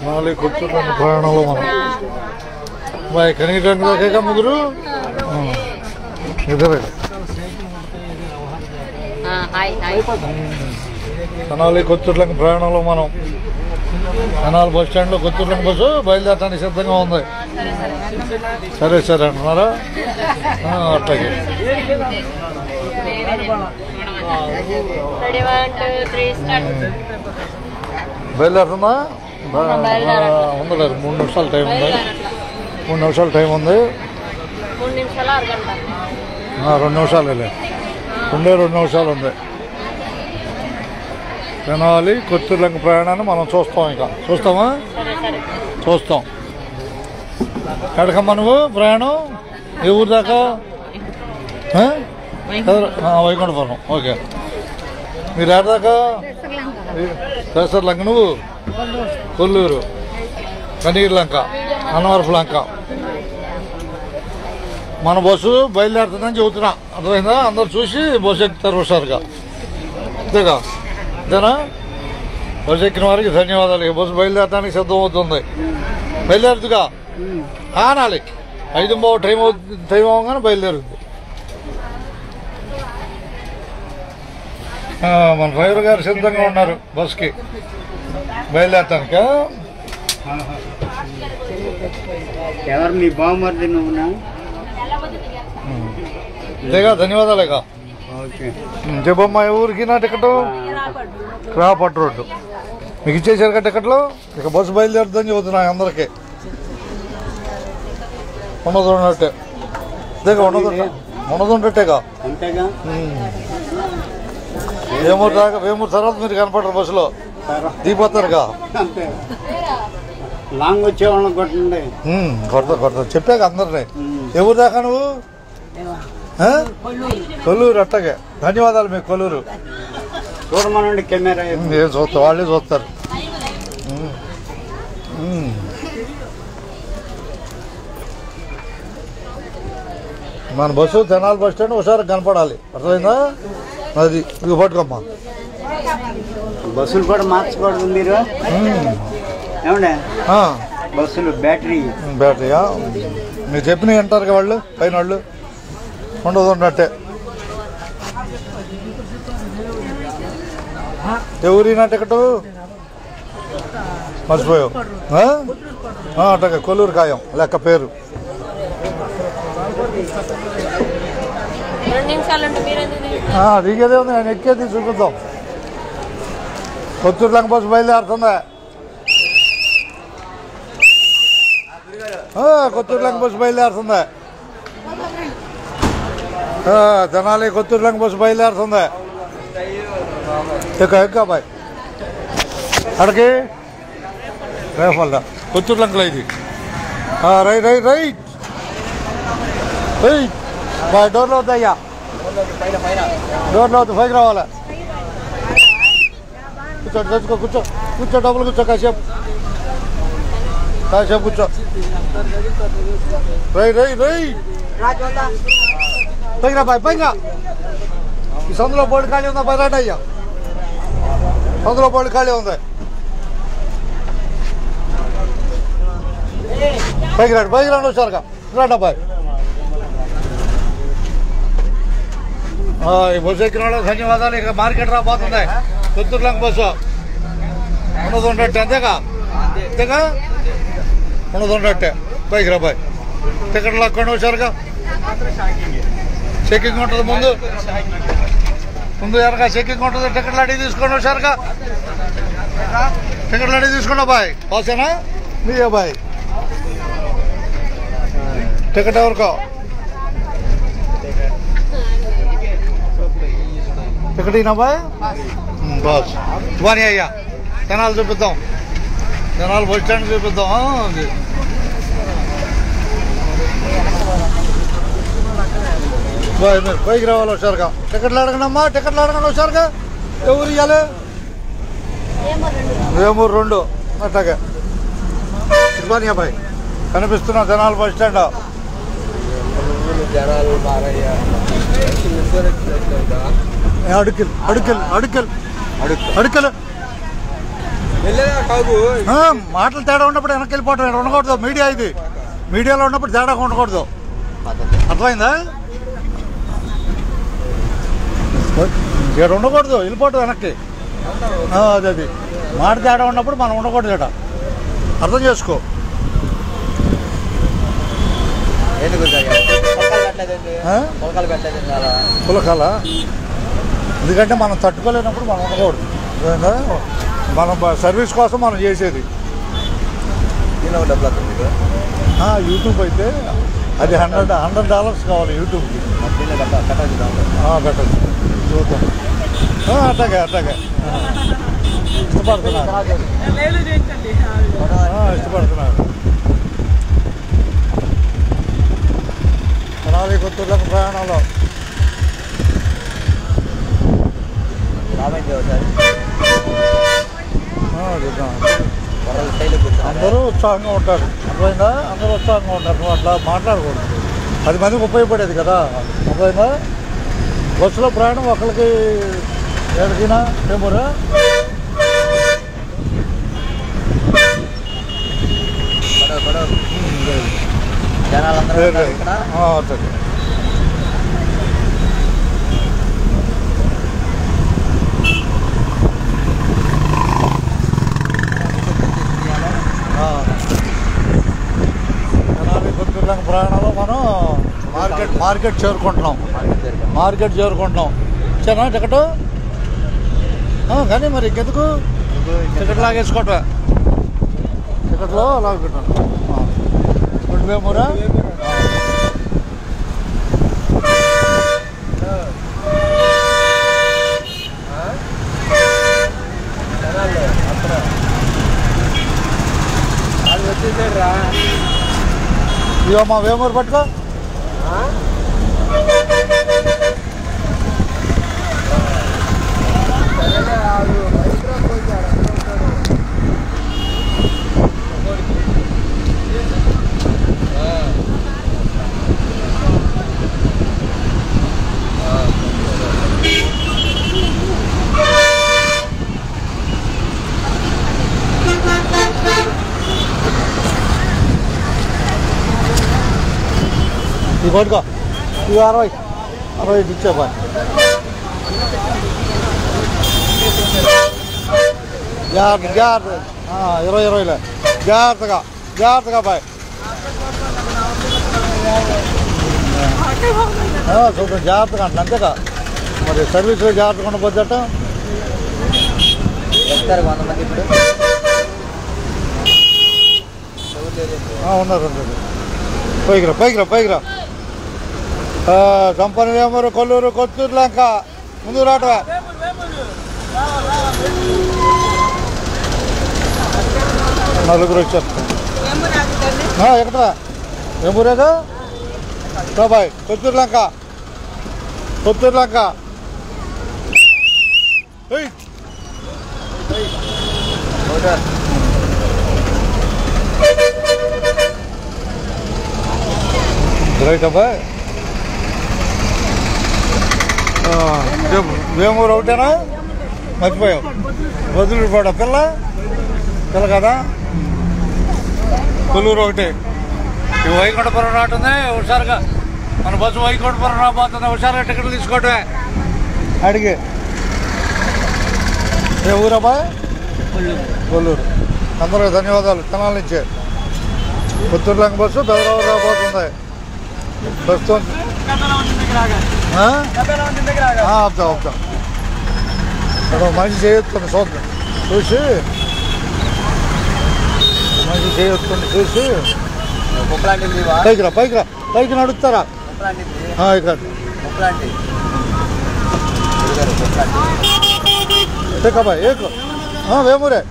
నాలుగు కూర్చుంటాను ప్రయాణంలో మనం బాయ్ కనిగంగా ముగ్గురు ఇద్దరే తెనాలి కొత్తూరులంక ప్రయాణంలో మనం తెనాలి బస్ స్టాండ్లో కొత్తూరులంక బస్సు బయలుదేరడానికి సిద్ధంగా ఉంది. సరే సరే అంటున్నారా? అట్లాగే బయలుదేరుతుందా? ఉంది 3 నిమిషాలు టైం ఉంది. 3 నిమిషాలు టైం ఉంది. 2 నిమిషాలు ఉండే 2 నిమిషాలు ఉంది. తెనాలి కొత్తూరులంక ప్రయాణాన్ని మనం చూస్తాం. ఇంకా చూస్తామా? చూస్తాం. ఎక్కడికమ్మా నువ్వు ప్రయాణం? ఏ ఊరు దాకా? వైకుంఠపురం. ఓకే. మీరు ఏడాదాకా? లంక. నువ్వు? కొల్లూరు, కనీర్లంక, అన్నవరపు లంక. మన బస్సు బయలుదేరుతుందని చెబుతున్నా. అర్థమైందా? అందరు చూసి బస్సు ఎక్కుతారు హుషారుగా. అంతేగా? అంతేనా? బస్సు ఎక్కిన వారికి ధన్యవాదాలు. బస్సు బయలుదేరడానికి సిద్ధమవుతుంది. బయలుదేరుతుగా అనాలి. 5:15 టైం అవగానే బయలుదేరుతుంది. మన డ్రైవర్ గారు సిద్ధంగా ఉన్నారు బస్కి బయలుదేరటానికి. ఎవరు మీ బావమరిది? నువ్వునా? అంతేగా? ధన్యవాదాలేగా. చెప్పమ్మా. ఊరికి నా టికెట్? రాపట్టు రోడ్డు. మీకు ఇచ్చేసారు కదా టికెట్లు? ఇక బస్సు బయలుదేరుతుందని చెబుతున్నా అందరికీ. ఉన్నట్టే. అంతేగా? ఉన్నదుండేగా. వేమూరు తర్వాత మీరు కనపడరు బస్సులో. దిగిపోతారుగా. లాంగ్ వచ్చేవాళ్ళని కొట్టండి. కొడతారు చెప్పాక అందరినీ. ఎవరు దాకా నువ్వు? కొల్లూరు. అట్టగే ధన్యవాదాలు. మీకు కొల్లూరు చూడమనండి. కెమెరా ఏం చూస్తా, వాళ్ళే చూస్తారు. మన బస్సు తెనాలి బస్ స్టాండ్ ఒకసారి కనపడాలి. అర్థమైందా? అది ఇవి పట్టుకోమ్మా. బస్సులు కూడా మార్చకూడదు మీరు. ఏమండే బస్సులు బ్యాటరీయా? మీరు చెప్పినవి అంటారు వాళ్ళు పైన వాళ్ళు. ఉండదున్నట్టే. ఎవరినా టికెట్ మర్చిపోయావు? అట్టగా కొల్లూరు ఖాయం లెక్క పేరు. దిగేదే ఉంది. నేను ఎక్కేది చూపిద్దాం. కొత్తూరులంక బస్సు బయలుదేరుతుందా? కొత్తూరులంక బస్సు బయలుదేరుతుందా? తెనాలి కొత్తూరులంక బస్సు బయలుదేరుతుందా? ఎక్క బాయ్ అక్కడికి రేపల్లా కొత్తూరులంకలో ఇది. Right right right right boy. డోర్లో వద్దయ్యా. డోర్లో వద్దు. పైకి రావాలా? కూర్చో తెచ్చుకో. కూర్చో కూర్చో. డబ్బులు కూర్చో. కాసేపు కూర్చో. Right right right. పైకి రా బాయ్. పైగా ఈ సందులో బోర్డు ఖాళీ ఉందా? బయట అయ్యా. సందులో బోర్డు ఖాళీ ఉంది. పైకి రాడు. పైకి రాండి వచ్చారుగా. రాండి అబ్బాయి. ఈ బస్సు ఎక్కిన వాళ్ళకి ధన్యవాదాలు. ఇక మార్కెట్ రాబోతుంది కొత్తూరులంక బస్సు. ఉన్నదుండట్టే. అంతేగా? అంతేగా? ఉన్నదుండట్టే. పైకి రా బాయ్. టికెట్ లాక్కోండి వచ్చారుగా. చెక్కింగ్ ఉంటుంది ముందు ఎనక చెక్కింగ్ ఉంటుంది. టికెట్లు అడిగి తీసుకోండి వచ్చారుగా. టికెట్లు అడిగి తీసుకోండి బాయ్. పాసేనా మీదే బాయ్. టికెట్ ఎవరికో? టికెట్ అయినా బాయ్. బాస్ బాని అయ్యా. తెనాలి చూపిద్దాం. తెనాలి బస్ స్టాండ్ చూపిద్దాం. బాయ్ మీరు పైకి రావాలి వచ్చారుగా. టికెట్లు అడగండి అమ్మా. టికెట్లు అడగండి వచ్చారుగా. ఎవరు ఇవ్వాలి? వేమూరు 2. అట్లాగే బాని అబ్బాయి కనిపిస్తున్నా తెనాలి బస్ స్టాండ్. అడుక్కలు మాటలు తేడా ఉన్నప్పుడు వెనక్కి వెళ్ళిపోవటం ఇక్కడ ఉండకూడదు. మీడియా ఇది, మీడియాలో ఉన్నప్పుడు తేడా ఉండకూడదు. అర్థమైందా? ఇక్కడ ఉండకూడదు, వెళ్ళిపోవటం వెనక్కి. అది మాట తేడా ఉన్నప్పుడు మనం ఉండకూడదు. ఇక్కడ అర్థం చేసుకో. పులకాల ఎందుకంటే మనం తట్టుకోలేనప్పుడు మనం ఉండకూడదు. మనం సర్వీస్ కోసం మనం చేసేది. యూట్యూబ్ అయితే అది $100 కావాలి యూట్యూబ్కి. పెట్టదు చూద్దాం. అట్లాగే ఇష్టపడుతున్నారు. తెనాలి కొత్తూరులకు ప్రయాణంలో అందరూ ఉత్సాహంగా ఉంటారు. అర్థమైందా? అందరూ ఉత్సాహంగా ఉంటారు. నువ్వు అట్లా మాట్లాడకూడదు. 10 మందికి ఉపయోగపడేది కదా. అర్థమైందా? బస్సులో ప్రయాణం ఒకరికి ఎక్కడికైనా ఏమోరా తెనాలి కొత్తూరులకు ప్రయాణంలో మనం మార్కెట్ చేరుకుంటున్నాం. ఇచ్చానా టికెట్? కానీ మరి ఇంకెందుకు టికెట్ లాగేసుకోవటం. టికెట్లో లాగుకుంటాను. ఇప్పుడు మేమురా ఇవో మా వేమూరు పట్టుకో. ఇది పట్టుకో. ఇవి 60 ఇచ్చే బాయ్. జాగ్రత్త 20 జాగ్రత్తగా బాయ్. చూద్దాం జాగ్రత్తగా అంటే అంతేగా. మరి సర్వీస్లో జాగ్రత్తగా ఉండబోద్దట. ఉన్నారు పైకి రా. కంపెనీ వేమూరు, కొల్లూరు, కొత్తూరు లంక ముందు రావటమే. నలుగురు వచ్చారు. ఎక్కడా వేమూరేగా బాబాయ్. కొత్తూరు లంక రైట్ అబ్బాయి. వేమూరు ఒకటేనా? మర్చిపోయావు. వదిలిపోవడా పిల్ల కదా. కొల్లూరు ఒకటి. ఇవి వైకుంఠపురం రాటుంది. హుషారుగా మన బస్సు వైకుంఠపురం రాబోతుంది. హుషారుగా టికెట్లు తీసుకోవటమే. అడిగి ఏ ఊరబ్బాయి? కొల్లూరు. అందరూ ధన్యవాదాలు. తెనాలి నుంచే కొత్తూరు లంక బస్సు బెదరావు రాబోతుంది. ప్రస్తుతం ఆపుతాం. మనిషి చేయొస్తుంది చూద్దాం. మనిషి చేయొస్తుంది చూసి పైకి నడుస్తారా? ఇక్కడ బాయ్ వేమూరే.